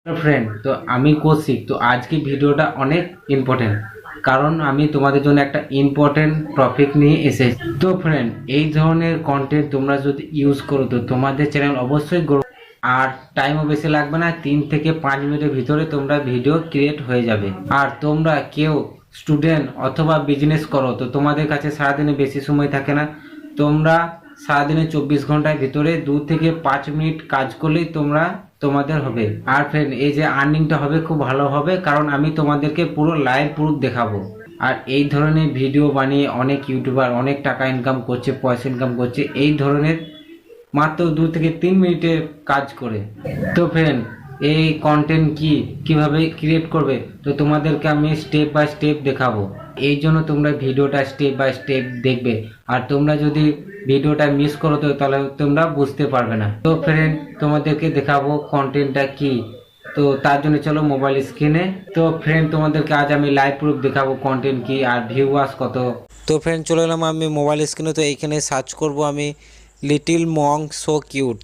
Friend, তো আমি কৌশিক। তো আজকে ভিডিওটা অনেক ইম্পর্টেন্ট, কারণ আমি তোমাদের জন্য একটা ইম্পর্টেন্ট টপিক নিয়ে এসেছি। তো ফ্রেন্ড, এই ধরনের কন্টেন্ট তোমরা যদি ইউজ করো তো তোমাদের চ্যানেল অবশ্যই গ্রো, আর টাইমও বেশি লাগবে না, 3 থেকে 5 মিনিটের ভিতরে তোমরা ভিডিও ক্রিয়েট হয়ে যাবে। আর তোমরা কেউ স্টুডেন্ট অথবা বিজনেস করো তো তোমাদের কাছে সারাদিনে বেশি সময় থাকে না। তোমরা সারাদিনে 24 ঘন্টার ভিতরে 2 থেকে 5 মিনিট কাজ করলেই তোমাদের হবে। আর ফ্রেন্ড, এই যে আর্নিংটা হবে খুব ভালো হবে, কারণ আমি তোমাদেরকে পুরো লাইভ প্রুফ দেখাবো। আর এই ধরনের ভিডিও বানিয়ে অনেক ইউটিউবার অনেক টাকা ইনকাম করছে, পয়সা ইনকাম করছে এই ধরনের মাত্র 2 থেকে 3 মিনিটের কাজ করে। তো ফ্রেন্ড, এই কন্টেন্ট কিভাবে ক্রিয়েট করবে তো তোমাদেরকে আমি স্টেপ বাই স্টেপ দেখাবো। এই জন্য তোমরা ভিডিওটা স্টেপ বাই স্টেপ দেখবে। আর তোমরা যদি ভিডিওটা মিস করো তো তাহলে তোমরা বুঝতে পারবে না। তো ফ্রেন্ড, তোমাদেরকে দেখাবো কন্টেন্টটা কি। তো তার জন্য চলো মোবাইল স্ক্রিনে। তো ফ্রেন্ড, তোমাদেরকে আজ আমি লাইভ প্রুফ দেখাবো কন্টেন্ট কি আর ভিউয়ার্স কত। তো ফ্রেন্ড, চলে এলাম আমি মোবাইল স্ক্রিনে। তো এইখানে সার্চ করব আমি লিটিল মঙ্ক সো কিউট।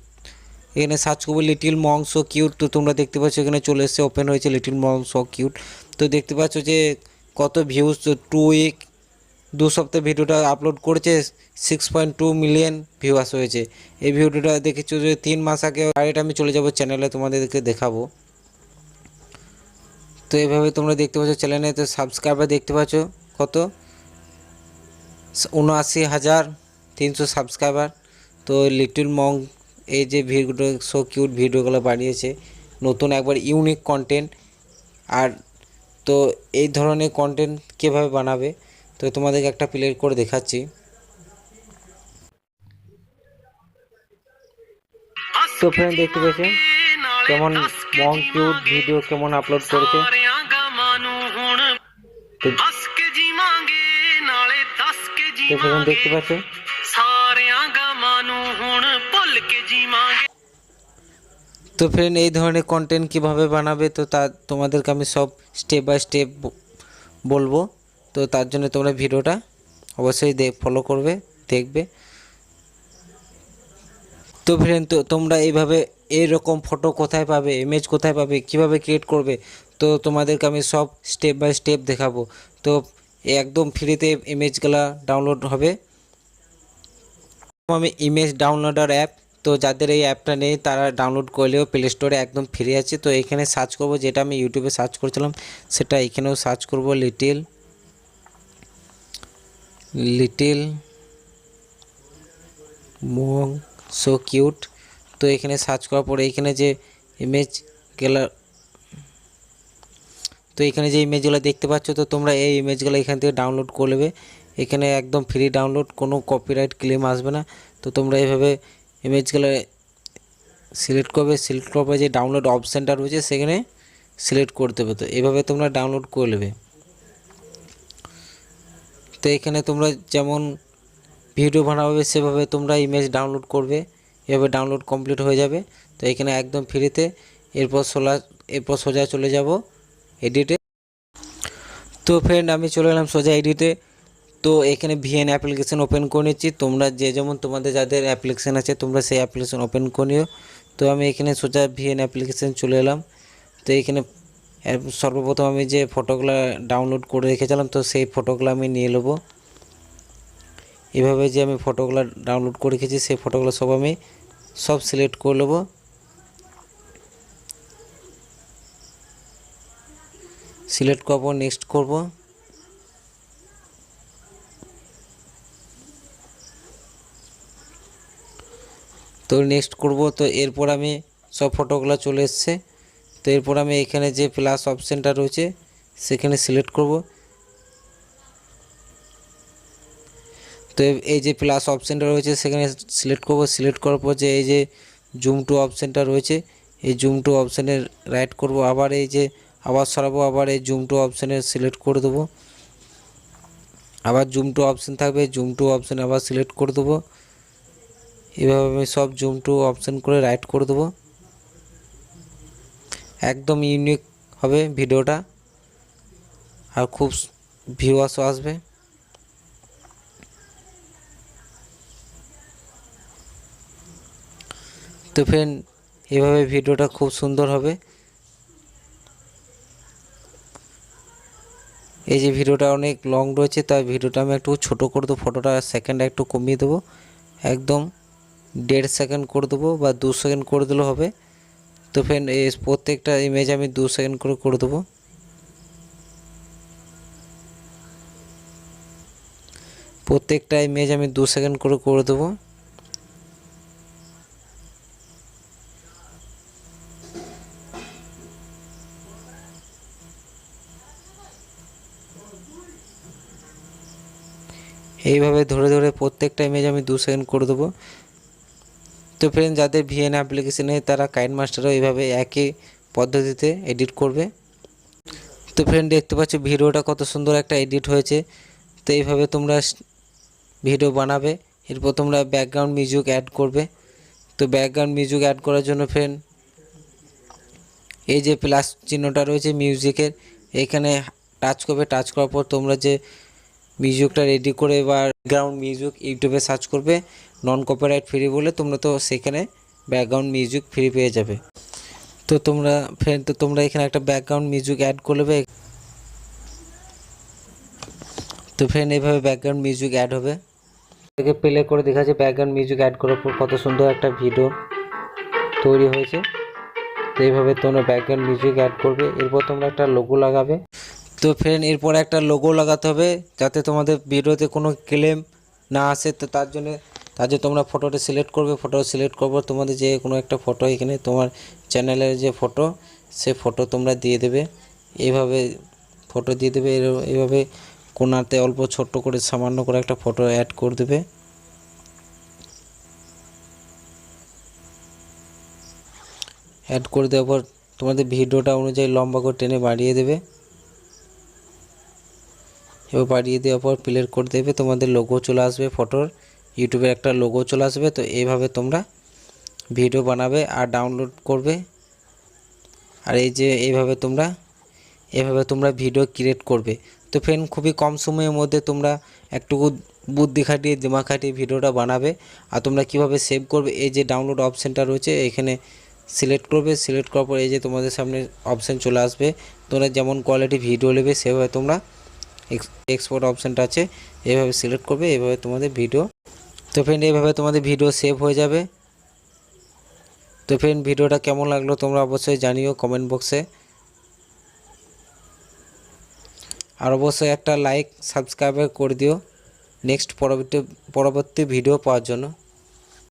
এখানে সার্চ করবো লিটিল মঙ্ক সো কিউট। তো তোমরা দেখতে পাচ্ছ এখানে চলে এসে ওপেন হয়েছে লিটিল মঙ্ক সো কিউট। তো দেখতে পাচ্ছ যে কত ভিউজ, 2 উইক 2 সপ্তাহ ভিডিওটা আপলোড করেছে, 6.2 মিলিয়ন ভিউয়ার্স হয়েছে। এই ভিডিওটা দেখেছো যে 3 মাস আগে। ডাইরেক্ট আমি চলে যাব চ্যানেলে, তোমাদেরকে দেখাবো। তো এইভাবে তোমরা দেখতে পাচ্ছ চ্যানেলে। তো সাবস্ক্রাইবার দেখতে পাচ্ছ কত, 79,300 সাবস্ক্রাইবার। তো লিটল মঙ্ক এই যে ভিডিও সো কিউট ভিডিওগুলো বানিয়েছে, নতুন একবার ইউনিক কন্টেন্ট। আর তো এই ধরনের কন্টেন্ট কীভাবে বানাবে তো তোমাদেরকে একটা প্লে করে দেখাচ্ছি। তো ফ্রেন্ড, দেখতে পেয়েছেন কেমন মঙ্ক কিউট ভিডিও কেমন আপলোড করেছে। তো ফ্রেন্ড, দেখতে পাচ্ছ। তো ফ্রেন্ড, এই ধরনের কন্টেন্ট কিভাবে বানাবে তো তোমাদেরকে আমি সব স্টেপ বাই স্টেপ বলবো। তো তার জন্য তোমরা ভিডিওটা অবশ্যই ফলো করবে, দেখবে। তো ফ্রেন্ড, তো তোমরা এইভাবে এইরকম ফটো কোথায় পাবে, ইমেজ কোথায় পাবে, কিভাবে ক্রিয়েট করবে তো তোমাদেরকে আমি সব স্টেপ বাই স্টেপ দেখাবো। তো একদম ফ্রিতে ইমেজগুলা ডাউনলোড হবে। আমি ইমেজ ডাউনলোডার অ্যাপ, তো যাদের এই অ্যাপটা নেই তারা ডাউনলোড করলেও প্লে স্টোরে একদম ফ্রি আছে। তো এখানে সার্চ করব, যেটা আমি ইউটিউবে সার্চ করেছিলাম সেটা এখানেও সার্চ করব, লিটিল মঙ্ক সো কিউট। তো এখানে সার্চ করার পরে এখানে যে ইমেজ গেলা, তো এখানে যে ইমেজগুলো দেখতে পাচ্ছ তো তোমরা এই ইমেজগুলো এখান থেকে ডাউনলোড করে নেবে। এখানে একদম ফ্রি ডাউনলোড, কোনো কপিরাইট ক্লেম আসবে না। তো তোমরা এইভাবে ইমেজগুলো সিলেক্ট করবে, সিলেক্ট করার পরে যে ডাউনলোড অপশানটা রয়েছে সেখানে সিলেক্ট করতে হবে। তো এভাবে তোমরা ডাউনলোড করে নেবে। তো এখানে তোমরা যেমন ভিডিও বানাবে সেভাবে তোমরা ইমেজ ডাউনলোড করবে, এভাবে ডাউনলোড কমপ্লিট হয়ে যাবে। তো এখানে একদম ফ্রিতে। এরপর সোজা চলে যাব এডিটে। তো ফ্রেন্ড, আমি চলে গেলাম সোজা এডিটে। তো এখানে ভিএন অ্যাপ্লিকেশান ওপেন করে নিচ্ছি। তোমরা যেমন তোমাদের যাদের অ্যাপ্লিকেশান আছে তোমরা সেই অ্যাপ্লিকেশান ওপেন করে নিও। তো আমি এখানে সোজা ভিএন অ্যাপ্লিকেশান চলে এলাম। তো এখানে সর্বপ্রথম আমি যে ফটোগুলো ডাউনলোড করে রেখেছিলাম তো সেই ফটোগুলো আমি নিয়ে নেবো। এভাবে যে আমি ফটোগুলো ডাউনলোড করে রেখেছি সেই ফটোগুলো সব সিলেক্ট করে নেবো। সিলেক্ট করার পর নেক্সট করব। তো নেক্সট করব। তো এরপর আমি সব ফটোগুলো চলে এসছে। তো এরপর আমি এখানে যে প্লাস অপশানটা রয়েছে সেখানে সিলেক্ট করব। তো এই যে প্লাস অপশানটা রয়েছে সেখানে সিলেক্ট করব। সিলেক্ট করার পর যে এই যে জুম টু অপশানটা রয়েছে এই জুম টু অপশানে রাইট করব। আবার এই যে আবার সরাবো, আবার এই জুম টু অপশানে সিলেক্ট করে দেবো। আবার জুম টু অপশান থাকবে, জুম টু অপশানে আবার সিলেক্ট করে দেবো। এভাবে আমি সব জুম টু অপশান করে রাইট করে দেবো। একদম ইউনিক হবে ভিডিওটা আর খুব ভিউয়ার্সও আসবে। তো ফ্রেন্ড, এভাবে ভিডিওটা খুব সুন্দর হবে। এই যে ভিডিওটা অনেক লং রয়েছে, তাই ভিডিওটা আমি একটু ছোট করে দেবো, ফটোটা সেকেন্ড একটু কমিয়ে দেবো, একদম 1.5 সেকেন্ড করে দেবো বা 2 সেকেন্ড করে দিলেও হবে। তো ফ্রেন্ড এই প্রত্যেকটা ইমেজ আমি 2 সেকেন্ড করে দেবো। প্রত্যেকটা ইমেজ আমি 2 সেকেন্ড করে দেবো। এইভাবে ধরে ধরে প্রত্যেকটা ইমেজ আমি 2 সেকেন্ড করে দেবো। তো ফ্রেন্ড যাদের ভিএন অ্যাপ্লিকেশন নেই তারা কাইনমাস্টারও এইভাবে একই পদ্ধতিতে এডিট করবে। তো ফ্রেন্ড দেখতে পাচ্ছ ভিডিওটা কত সুন্দর একটা এডিট হয়েছে। তো এইভাবে তোমরা ভিডিও বানাবে। এরপর তোমরা ব্যাকগ্রাউন্ড মিউজিক অ্যাড করবে। তো ব্যাকগ্রাউন্ড মিউজিক অ্যাড করার জন্য ফ্রেন্ড এই যে প্লাস চিহ্নটা রয়েছে মিউজিকের, এখানে টাচ করবে। টাচ করার পর তোমরা যে মিউজিকটা রেডি করে বা ব্যাকগ্রাউন্ড মিউজিক ইউটিউবে সার্চ করবে নন কপিরাইট ফ্রি বলে, তোমরা তো সেখানে ব্যাকগ্রাউন্ড মিউজিক ফ্রি পেয়ে যাবে। তো তোমরা এখানে একটা ব্যাকগ্রাউন্ড মিউজিক অ্যাড করবে। তো ফ্রেন্ড এইভাবে ব্যাকগ্রাউন্ড মিউজিক অ্যাড হবে। এটাকে প্লে করে দেখা যাচ্ছে ব্যাকগ্রাউন্ড মিউজিক অ্যাড করার পর কত সুন্দর একটা ভিডিও তৈরি হয়েছে। তো এইভাবে তোমরা ব্যাকগ্রাউন্ড মিউজিক অ্যাড করবে। এরপর তোমরা একটা লোগো লাগাবে। তো ফ্রেন্ড এরপর একটা লোগো লাগাতে হবে যাতে তোমাদের ভিডিওতে কোনো ক্লেম না আসে। তো তার জন্য তোমরা ফটোটা সিলেক্ট করবে। ফটো সিলেক্ট করব তোমাদের যে কোনো একটা ফটো, এখানে তোমার চ্যানেলের যে ফটো সে ফটো তোমরা দিয়ে দেবে। এইভাবে ফটো দিয়ে দেবে। এইভাবে কোণাতে অল্প ছোট্ট করে সামান্য করে একটা ফটো অ্যাড করে দেবে। অ্যাড করে দেওয়ার পর তোমাদের ভিডিওটা অনুযায়ী লম্বা করে টেনে বাড়িয়ে দেবে। এবার বাড়িয়ে দেওয়ার পর প্লে করে দেবে, তোমাদের লোগো চলে আসবে, ফটোর ইউটিউবের একটা লোগো চলে আসবে। তো এইভাবে তোমরা ভিডিও বানাবে আর ডাউনলোড করবে। আর এই যে এইভাবে তোমরা ভিডিও ক্রিয়েট করবে। তো ফ্রেন্ড খুবই কম সময়ের মধ্যে তোমরা একটুকু বুদ্ধি খাটিয়ে দিমাগ খাটিয়ে ভিডিওটা বানাবে। আর তোমরা কিভাবে সেভ করবে, এই যে ডাউনলোড অপশানটা রয়েছে এখানে সিলেক্ট করবে। সিলেক্ট করার পর এই যে তোমাদের সামনে অপশান চলে আসবে। তোমরা যেমন কোয়ালিটি ভিডিও নেবে সেভাবে তোমরা এক্সপোর্ট অপশানটা আছে এইভাবে সিলেক্ট করবে। এইভাবে তোমাদের ভিডিও, তো ফ্রেন্ড এইভাবে তোমাদের ভিডিও সেভ হয়ে যাবে। তো ফ্রেন্ড ভিডিওটা কেমন লাগলো তোমরা অবশ্যই জানিও কমেন্ট বক্সে। আর অবশ্যই একটা লাইক সাবস্ক্রাইব করে দিও নেক্সট পরবর্তী ভিডিও পাওয়ার জন্য।